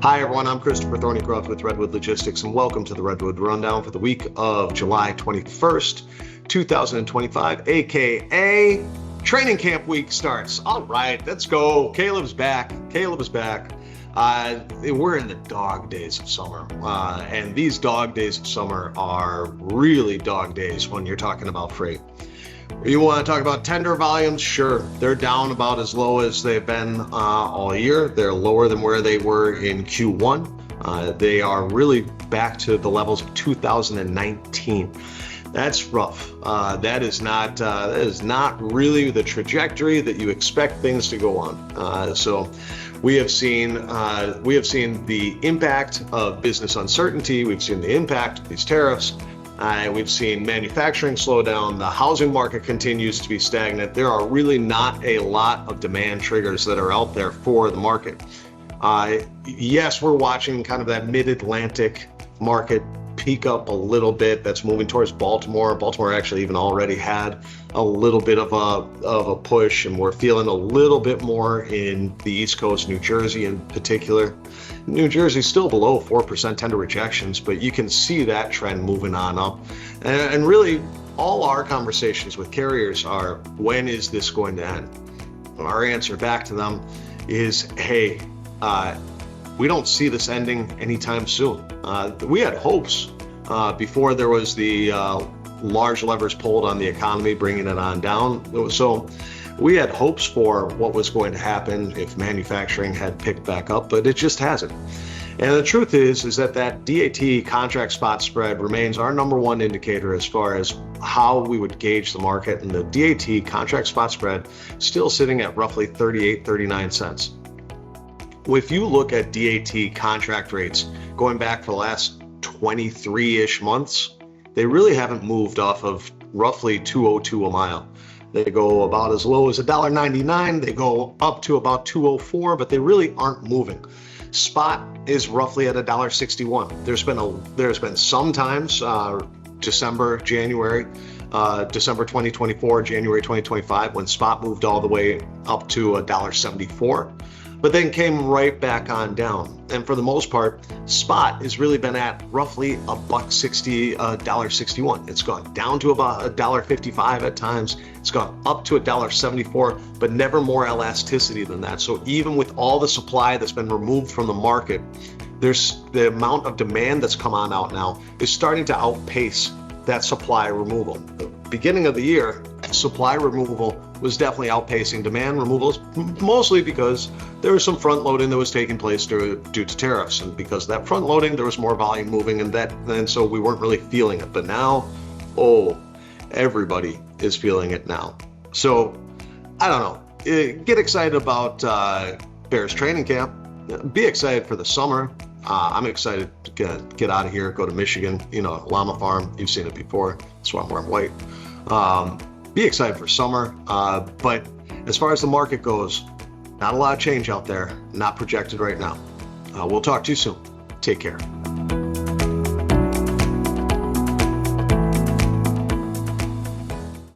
Hi, everyone. I'm Christopher Thornycroft with Redwood Logistics, and welcome to the Redwood Rundown for the week of July 21st, 2025, aka training camp week starts. All right, let's go. Caleb's back. Caleb is back. We're in the dog days of summer, and these dog days of summer are really dog days when you're talking about freight. You want to talk about tender volumes? Sure. They're down about as low as they've been all year. They're lower than where they were in Q1. They are really back to the levels of 2019. That's rough. That is not really the trajectory that you expect things to go on. So we have seen the impact of business uncertainty. We've seen the impact of these tariffs. We've seen manufacturing slow down. The housing market continues to be stagnant. There are really not a lot of demand triggers that are out there for the market. Yes, we're watching kind of that mid-Atlantic market peak up a little bit. That's moving towards Baltimore. Baltimore actually even already had a little bit of a push, and we're feeling a little bit more in the East Coast, New Jersey in particular. New Jersey's still below 4% tender rejections, but you can see that trend moving on up. And really, all our conversations with carriers are, when is this going to end? Our answer back to them is, hey, we don't see this ending anytime soon. We had hopes before there was the large levers pulled on the economy, bringing it on down. So we had hopes for what was going to happen if manufacturing had picked back up, but it just hasn't. And the truth is that DAT contract spot spread remains our number one indicator as far as how we would gauge the market. And the DAT contract spot spread still sitting at roughly 39 cents. If you look at DAT contract rates going back for the last 23-ish months, they really haven't moved off of roughly 202 a mile. They go about as low as $1.99. They go up to about 204, but they really aren't moving. Spot is roughly at $1.61. There's been some times December 2024, January 2025, when spot moved all the way up to $1.74. But then came right back on down. And for the most part, spot has really been at roughly $1.60, $1.61. It's gone down to about $1.55 at times. It's gone up to $1.74, but never more elasticity than that. So even with all the supply that's been removed from the market, there's the amount of demand that's come on out now is starting to outpace that supply removal. The beginning of the year, supply removal was definitely outpacing demand removals, mostly because there was some front loading that was taking place due to tariffs, and because of that front loading, there was more volume moving, and so we weren't really feeling it. But now, everybody is feeling it now. So I don't know. Get excited about Bears training camp. Be excited for the summer. I'm excited to get out of here, go to Michigan, llama farm. You've seen it before. That's why I'm wearing white. Be excited for summer. But as far as the market goes, not a lot of change out there, not projected right now. We'll talk to you soon. Take care.